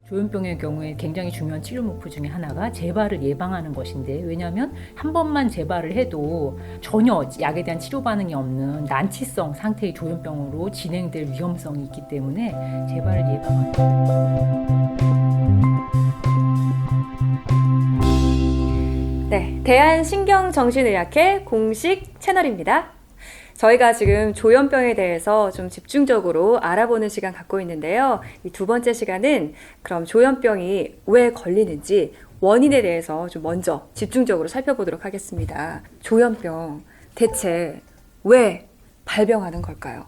조현병의 경우에 굉장히 중요한 치료 목표 중에 하나가 재발을 예방하는 것인데, 왜냐하면 한 번만 재발을 해도 전혀 약에 대한 치료 반응이 없는 난치성 상태의 조현병으로 진행될 위험성이 있기 때문에 재발을 예방하는 네, 대한신경정신의학회 공식 채널입니다. 저희가 지금 조현병에 대해서 좀 집중적으로 알아보는 시간 갖고 있는데요. 이 두 번째 시간은 그럼 조현병이 왜 걸리는지 원인에 대해서 좀 먼저 집중적으로 살펴보도록 하겠습니다. 조현병 대체 왜 발병하는 걸까요?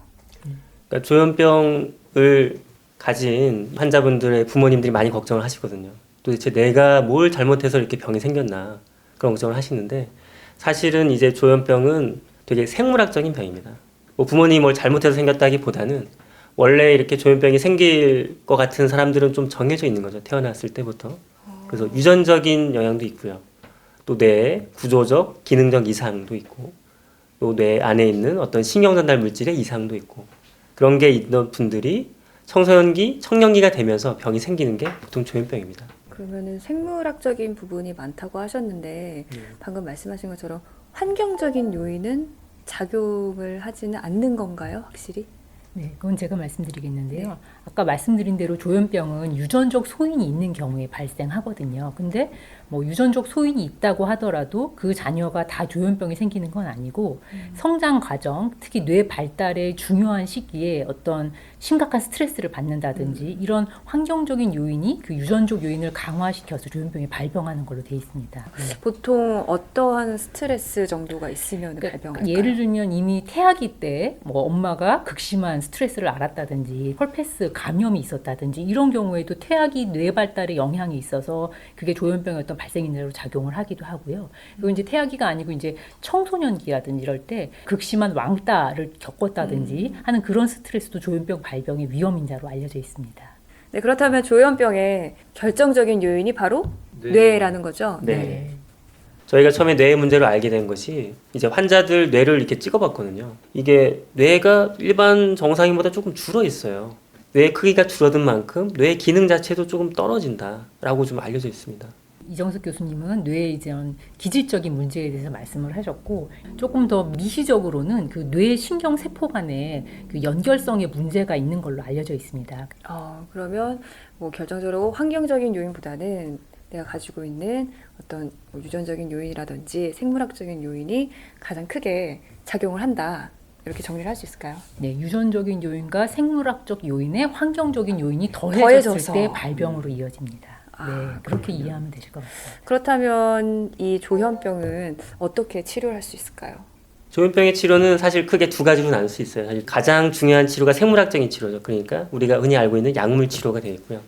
그러니까 조현병을 가진 환자분들의 부모님들이 많이 걱정을 하시거든요. 도대체 내가 뭘 잘못해서 이렇게 병이 생겼나 그런 걱정을 하시는데, 사실은 이제 조현병은 되게 생물학적인 병입니다. 뭐 부모님이 뭘 잘못해서 생겼다기보다는 원래 이렇게 조현병이 생길 것 같은 사람들은 좀 정해져 있는 거죠. 태어났을 때부터. 그래서 유전적인 영향도 있고요. 또 뇌의 구조적, 기능적 이상도 있고, 또 뇌 안에 있는 어떤 신경전달 물질의 이상도 있고, 그런 게 있는 분들이 청소년기, 청년기가 되면서 병이 생기는 게 보통 조현병입니다. 그러면은 생물학적인 부분이 많다고 하셨는데 방금 말씀하신 것처럼 환경적인 요인은 작용을 하지는 않는 건가요, 확실히? 네, 그건 제가 말씀드리겠는데요. 아까 말씀드린 대로 조현병은 유전적 소인이 있는 경우에 발생하거든요. 근데 뭐 유전적 소인이 있다고 하더라도 그 자녀가 다 조현병이 생기는 건 아니고 성장 과정, 특히 뇌 발달의 중요한 시기에 어떤 심각한 스트레스를 받는다든지 이런 환경적인 요인이 그 유전적 요인을 강화시켜서 조현병이 발병하는 걸로 돼 있습니다. 보통 어떠한 스트레스 정도가 있으면 발병할까요? 예를 들면 이미 태아기 때 뭐 엄마가 극심한 스트레스를 앓았다든지 펄페스 감염이 있었다든지 이런 경우에도 태아기 뇌 발달에 영향이 있어서 그게 조현병의 어떤 발생 인자로 작용을 하기도 하고요. 그리고 이제 태아기가 아니고 이제 청소년기라든지 이럴 때 극심한 왕따를 겪었다든지 하는 그런 스트레스도 조현병 발병의 위험 인자로 알려져 있습니다. 네, 그렇다면 조현병의 결정적인 요인이 바로 뇌라는 거죠? 네. 저희가 처음에 뇌의 문제로 알게 된 것이 이제 환자들 뇌를 이렇게 찍어봤거든요. 이게 뇌가 일반 정상인보다 조금 줄어 있어요. 뇌 크기가 줄어든 만큼 뇌 기능 자체도 조금 떨어진다라고 좀 알려져 있습니다. 이정석 교수님은 뇌의 이전 기질적인 문제에 대해서 말씀을 하셨고, 조금 더 미시적으로는 그 뇌 신경 세포 간의 그 연결성에 문제가 있는 걸로 알려져 있습니다. 그러면 뭐 결정적으로 환경적인 요인보다는 내가 가지고 있는 어떤 뭐 유전적인 요인이라든지 생물학적인 요인이 가장 크게 작용을 한다. 이렇게 정리를 할 수 있을까요? 네, 유전적인 요인과 생물학적 요인에 환경적인 요인이 더해졌을 더해져서. 때 발병으로 이어집니다. 네, 그렇게 그렇군요. 이해하면 되실 것 같아요. 그렇다면 이 조현병은 어떻게 치료를 할 수 있을까요? 조현병의 치료는 사실 크게 두 가지로 나눌 수 있어요. 사실 가장 중요한 치료가 생물학적인 치료죠. 그러니까 우리가 흔히 알고 있는 약물 치료가 되어 있고요.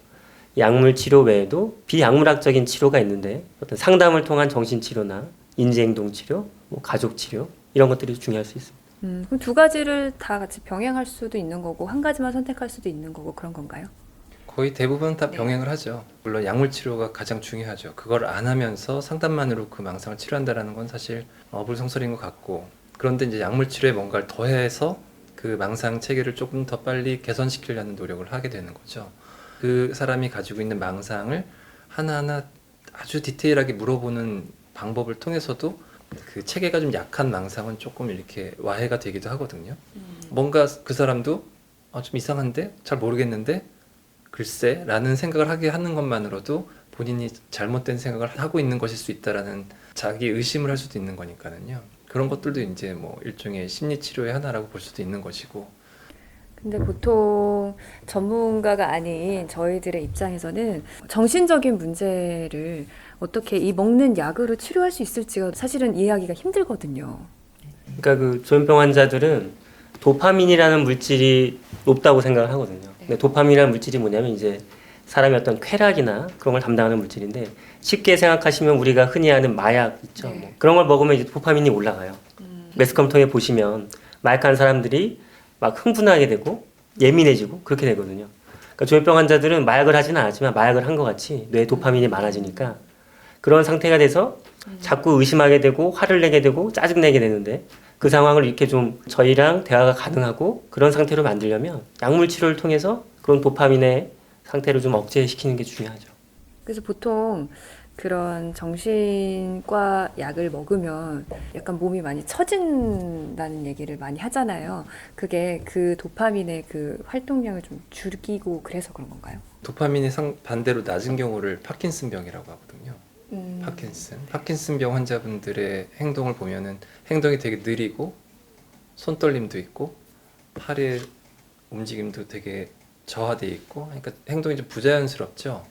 약물 치료 외에도 비약물학적인 치료가 있는데, 어떤 상담을 통한 정신치료나 인지행동 치료, 뭐 가족 치료 이런 것들이 중요할 수 있습니다. 그럼 두 가지를 다 같이 병행할 수도 있는 거고 한 가지만 선택할 수도 있는 거고 그런 건가요? 거의 대부분 다 병행을 하죠. 물론 약물 치료가 가장 중요하죠. 그걸 안 하면서 상담만으로 그 망상을 치료한다는 건 사실 어불성설인 것 같고, 그런데 이제 약물 치료에 뭔가를 더해서 그 망상 체계를 조금 더 빨리 개선시키려는 노력을 하게 되는 거죠. 그 사람이 가지고 있는 망상을 하나하나 아주 디테일하게 물어보는 방법을 통해서도 그 체계가 좀 약한 망상은 조금 이렇게 와해가 되기도 하거든요. 뭔가 그 사람도 좀 이상한데? 잘 모르겠는데? 글쎄? 라는 생각을 하게 하는 것만으로도 본인이 잘못된 생각을 하고 있는 것일 수 있다라는 자기 의심을 할 수도 있는 거니까요. 그런 것들도 이제 뭐 일종의 심리 치료의 하나라고 볼 수도 있는 것이고. 근데 보통 전문가가 아닌 저희들의 입장에서는 정신적인 문제를 어떻게 이 먹는 약으로 치료할 수 있을지가 사실은 이해하기가 힘들거든요. 그러니까 그 조현병 환자들은 도파민이라는 물질이 높다고 생각을 하거든요. 근데 도파민이라는 물질이 뭐냐면 이제 사람의 어떤 쾌락이나 그런 걸 담당하는 물질인데, 쉽게 생각하시면 우리가 흔히 아는 마약 있죠. 네. 뭐 그런 걸 먹으면 이제 도파민이 올라가요. 매스컴통에 보시면 마약한 사람들이 막 흥분하게 되고 예민해지고 그렇게 되거든요. 그러니까 조현병 환자들은 마약을 하지는 않았지만 마약을 한 것 같이 뇌에 도파민이 많아지니까 그런 상태가 돼서 자꾸 의심하게 되고 화를 내게 되고 짜증내게 되는데, 그 상황을 이렇게 좀 저희랑 대화가 가능하고 그런 상태로 만들려면 약물 치료를 통해서 그런 도파민의 상태를 좀 억제시키는 게 중요하죠. 그래서 보통 그런 정신과 약을 먹으면 약간 몸이 많이 처진다는 얘기를 많이 하잖아요. 그게 그 도파민의 그 활동량을 좀 줄이고 그래서 그런 건가요? 도파민이 반대로 낮은 경우를 파킨슨병이라고 하거든요. 파킨슨병 환자분들의 행동을 보면은 행동이 되게 느리고 손떨림도 있고 팔의 움직임도 되게 저하돼 있고, 그러니까 행동이 좀 부자연스럽죠.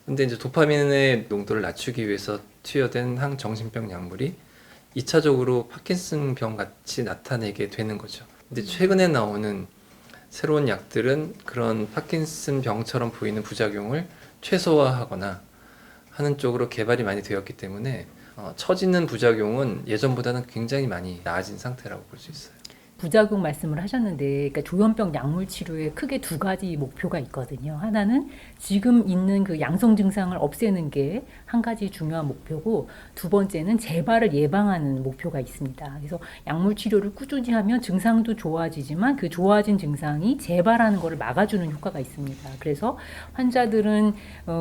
근데 이제 도파민의 농도를 낮추기 위해서 투여된 항정신병 약물이 2차적으로 파킨슨병 같이 나타내게 되는 거죠. 근데 최근에 나오는 새로운 약들은 그런 파킨슨병처럼 보이는 부작용을 최소화하거나 하는 쪽으로 개발이 많이 되었기 때문에 처지는 부작용은 예전보다는 굉장히 많이 나아진 상태라고 볼 수 있어요. 부작용 말씀을 하셨는데, 그러니까 조현병 약물 치료에 크게 두 가지 목표가 있거든요. 하나는 지금 있는 그 양성 증상을 없애는 게 한 가지 중요한 목표고, 두 번째는 재발을 예방하는 목표가 있습니다. 그래서 약물 치료를 꾸준히 하면 증상도 좋아지지만 그 좋아진 증상이 재발하는 것을 막아주는 효과가 있습니다. 그래서 환자들은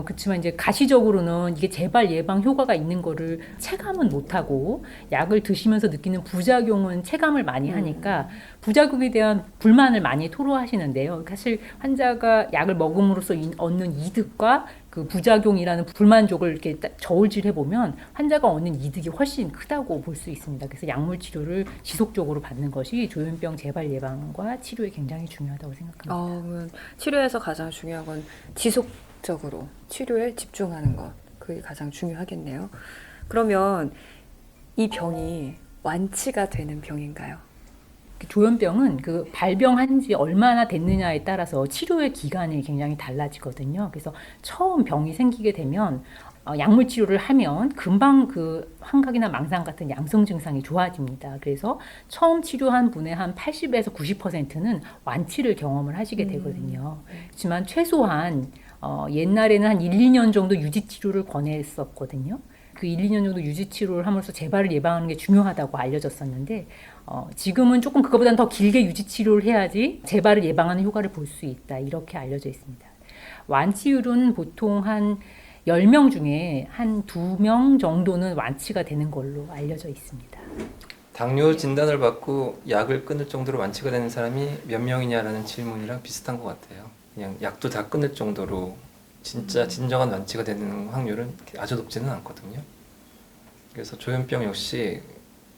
그렇지만 이제 가시적으로는 이게 재발 예방 효과가 있는 거를 체감은 못하고 약을 드시면서 느끼는 부작용은 체감을 많이 하니까 부작용에 대한 불만을 많이 토로하시는데요. 사실 환자가 약을 먹음으로써 얻는 이득과 그 부작용이라는 불만족을 이렇게 저울질해 보면 환자가 얻는 이득이 훨씬 크다고 볼 수 있습니다. 그래서 약물 치료를 지속적으로 받는 것이 조현병 재발 예방과 치료에 굉장히 중요하다고 생각합니다. 그러면 치료에서 가장 중요한 건 지속적으로 치료에 집중하는 것. 그게 가장 중요하겠네요. 그러면 이 병이 완치가 되는 병인가요? 조현병은 그 발병한 지 얼마나 됐느냐에 따라서 치료의 기간이 굉장히 달라지거든요. 그래서 처음 병이 생기게 되면 약물 치료를 하면 금방 그 환각이나 망상 같은 양성 증상이 좋아집니다. 그래서 처음 치료한 분의 한 80에서 90%는 완치를 경험을 하시게 되거든요. 그렇지만 최소한 옛날에는 한 1, 2년 정도 유지 치료를 권했었거든요. 그 1, 2년 정도 유지 치료를 함으로써 재발을 예방하는 게 중요하다고 알려졌었는데 지금은 조금 그거보다는 더 길게 유지 치료를 해야지 재발을 예방하는 효과를 볼 수 있다. 이렇게 알려져 있습니다. 완치율은 보통 한 10명 중에 한 2명 정도는 완치가 되는 걸로 알려져 있습니다. 당뇨 진단을 받고 약을 끊을 정도로 완치가 되는 사람이 몇 명이냐라는 질문이랑 비슷한 것 같아요. 그냥 약도 다 끊을 정도로 진짜 진정한 완치가 되는 확률은 아주 높지는 않거든요. 그래서 조현병 역시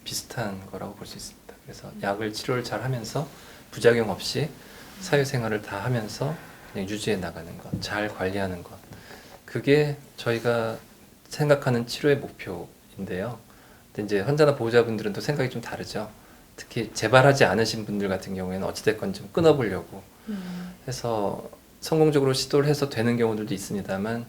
비슷한 거라고 볼 수 있습니다. 그래서 약을 치료를 잘 하면서 부작용 없이 사회생활을 다 하면서 그냥 유지해 나가는 것, 잘 관리하는 것, 그게 저희가 생각하는 치료의 목표인데요. 근데 이제 환자나 보호자분들은 또 생각이 좀 다르죠. 특히 재발하지 않으신 분들 같은 경우에는 어찌됐건 좀 끊어보려고 해서 성공적으로 시도를 해서 되는 경우들도 있습니다만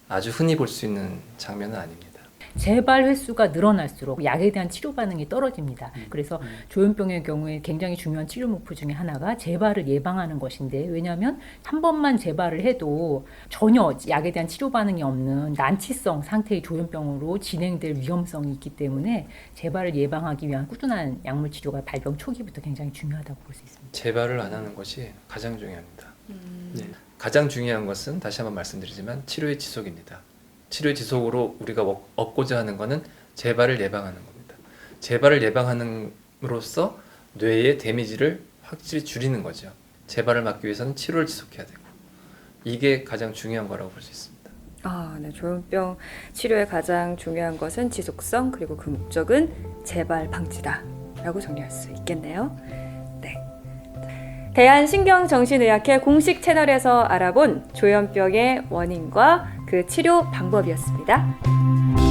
아주 흔히 볼 수 있는 장면은 아닙니다. 재발 횟수가 늘어날수록 약에 대한 치료 반응이 떨어집니다. 그래서 조현병의 경우에 굉장히 중요한 치료 목표 중에 하나가 재발을 예방하는 것인데, 왜냐하면 한 번만 재발을 해도 전혀 약에 대한 치료 반응이 없는 난치성 상태의 조현병으로 진행될 위험성이 있기 때문에 재발을 예방하기 위한 꾸준한 약물 치료가 발병 초기부터 굉장히 중요하다고 볼 수 있습니다. 재발을 안 하는 것이 가장 중요합니다. 네. 가장 중요한 것은 다시 한번 말씀드리지만 치료의 지속입니다. 치료의 지속으로 우리가 얻고자 하는 것은 재발을 예방하는 겁니다. 재발을 예방함으로써 뇌의 데미지를 확실히 줄이는 거죠. 재발을 막기 위해서는 치료를 지속해야 되고, 이게 가장 중요한 거라고 볼 수 있습니다. 네. 조현병 치료의 가장 중요한 것은 지속성, 그리고 그 목적은 재발 방지다 라고 정리할 수 있겠네요. 네. 대한신경정신의학회 공식 채널에서 알아본 조현병의 원인과 그 치료 방법이었습니다.